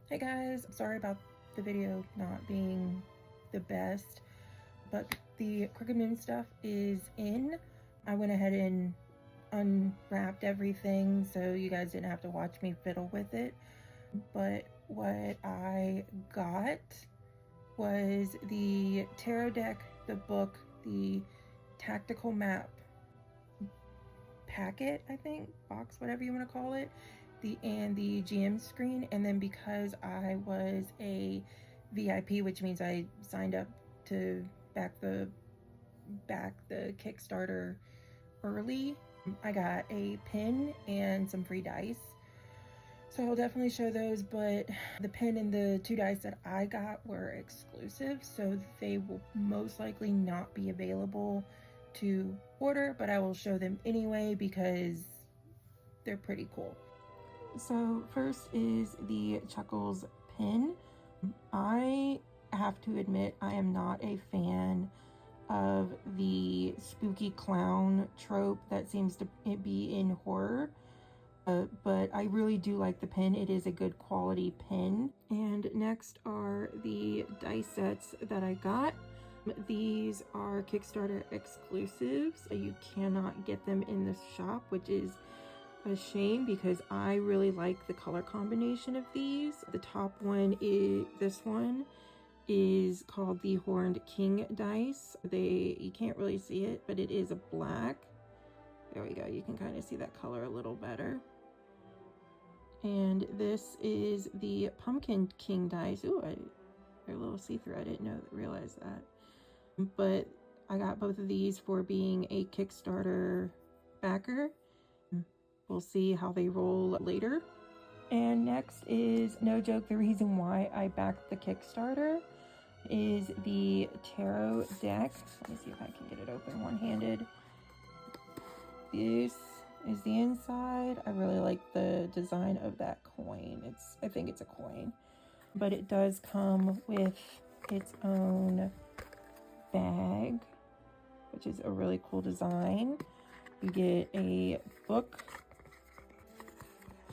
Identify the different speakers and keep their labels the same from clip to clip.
Speaker 1: Hey guys, sorry about the video not being the best, but the Crooked Moon stuff is in. I went ahead and unwrapped everything so you guys didn't have to watch me fiddle with it. But what I got was the tarot deck, the book, the tactical map packet, I think, box, whatever you want to call it, and the GM screen. And then because I was a VIP, which means I signed up to back the Kickstarter early, I got a pin and some free dice. So I'll definitely show those, but the pin and the 2 dice that I got were exclusive, so they will most likely not be available to order, but I will show them anyway because they're pretty cool. So first is the Chuckles pin. I have to admit I am not a fan of the spooky clown trope that seems to be in horror. But I really do like the pin. It is a good quality pin. And next are the dice sets that I got. These are Kickstarter exclusives. You cannot get them in the shop, which is a shame because I really like the color combination of these. The top one is this one is called the Horned King dice. You can't really see it, but it is a black. There we go. You can kind of see that color a little better. And this is the Pumpkin King dice. Ooh, they're a little see-through. I didn't realize that. But I got both of these for being a Kickstarter backer. We'll see how they roll later. And next is, no joke, the reason why I backed the Kickstarter is the tarot deck. Let me see if I can get it open one-handed. This is the inside. I really like the design of that coin. I think it's a coin, but it does come with its own bag, which is a really cool design. You get a book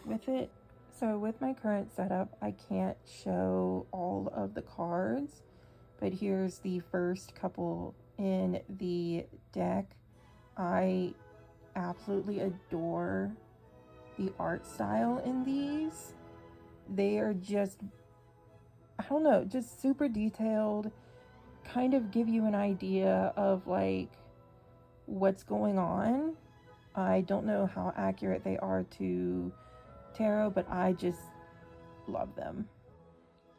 Speaker 1: with it. So with my current setup, I can't show all of the cards, but here's the first couple in the deck. I absolutely adore the art style in these. They are just, I don't know, just super detailed, kind of give you an idea of like what's going on. I don't know how accurate they are to tarot, but I just love them.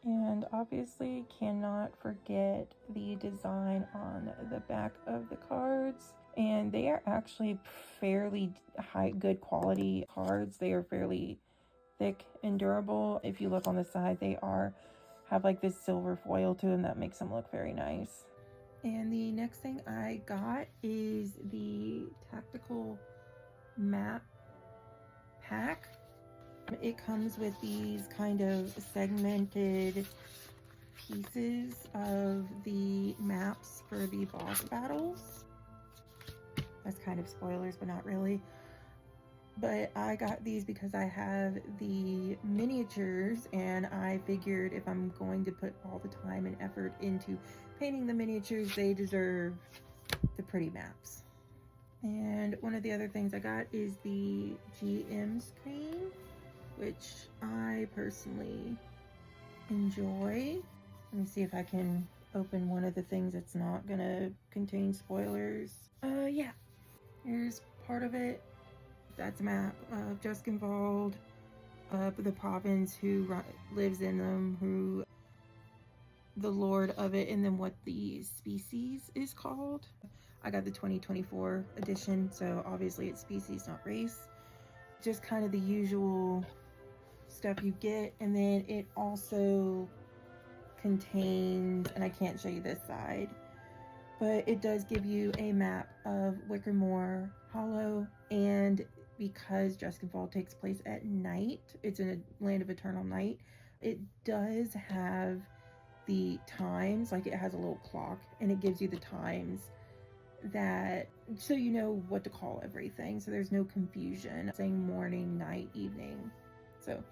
Speaker 1: And obviously cannot forget the design on the back of the cards. And they are actually fairly good quality cards. They are fairly thick and durable. If you look on the side, they have like this silver foil to them that makes them look very nice. And the next thing I got is the tactical map pack. It comes with these kind of segmented pieces of the maps for the boss battles. That's kind of spoilers, but not really. But I got these because I have the miniatures, and I figured if I'm going to put all the time and effort into painting the miniatures, they deserve the pretty maps. And one of the other things I got is the GM screen, which I personally enjoy. Let me see if I can open one of the things that's not gonna contain spoilers. Yeah, here's part of it. That's a map of Juskenwald, the province, who lives in them, who the lord of it, and then what the species is called. I got the 2024 edition, so obviously it's species, not race. Just kind of the usual stuff you get. And then it also contains, and I can't show you this side, but it does give you a map of Wickermore Hollow. And because Juskenwald takes place at night, it's in a land of eternal night, it does have the times, like it has a little clock and it gives you the times, that so you know what to call everything, so there's no confusion saying morning, night, evening. So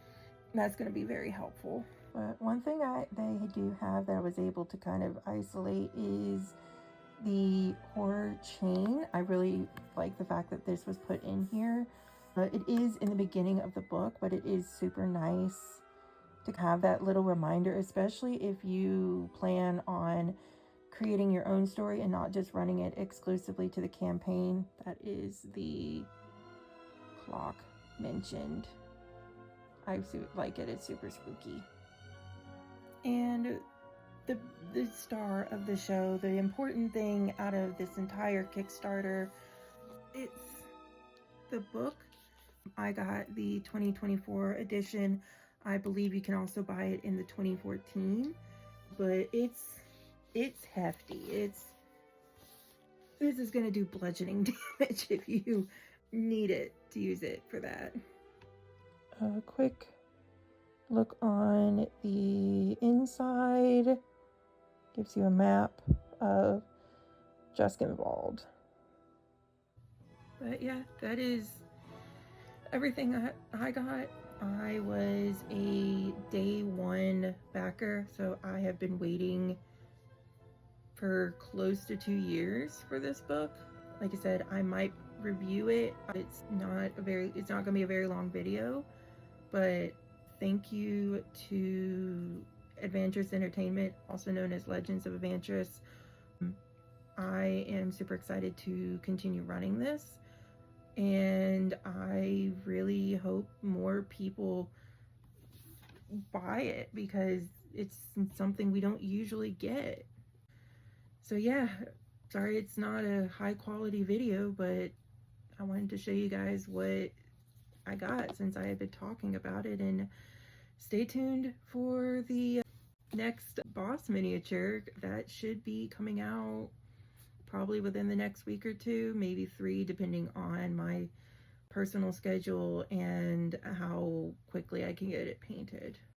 Speaker 1: that's going to be very helpful. But one thing they do have that I was able to kind of isolate is the horror chain. I really like the fact that this was put in here. It is in the beginning of the book, but it is super nice to have that little reminder, especially if you plan on creating your own story and not just running it exclusively to the campaign. That is the clock mentioned. I like it. It's super spooky. And the star of the show, the important thing out of this entire Kickstarter, it's the book. I got the 2024 edition. I believe you can also buy it in the 2014, but it's hefty. This is gonna do bludgeoning damage if you need it to use it for that. A quick look on the inside gives you a map of Juskenwald. But yeah, that is everything I got. I was a day one backer, so I have been waiting for close to 2 years for this book. Like I said, I might review it. It's not gonna be a very long video, but thank you to Advantress Entertainment, also known as Legends of Advantress. I am super excited to continue running this, and I really hope more people buy it because it's something we don't usually get. So yeah, sorry it's not a high quality video, but I wanted to show you guys what I got since I had been talking about it. And stay tuned for the next boss miniature that should be coming out probably within the next week or two, maybe 3, depending on my personal schedule and how quickly I can get it painted.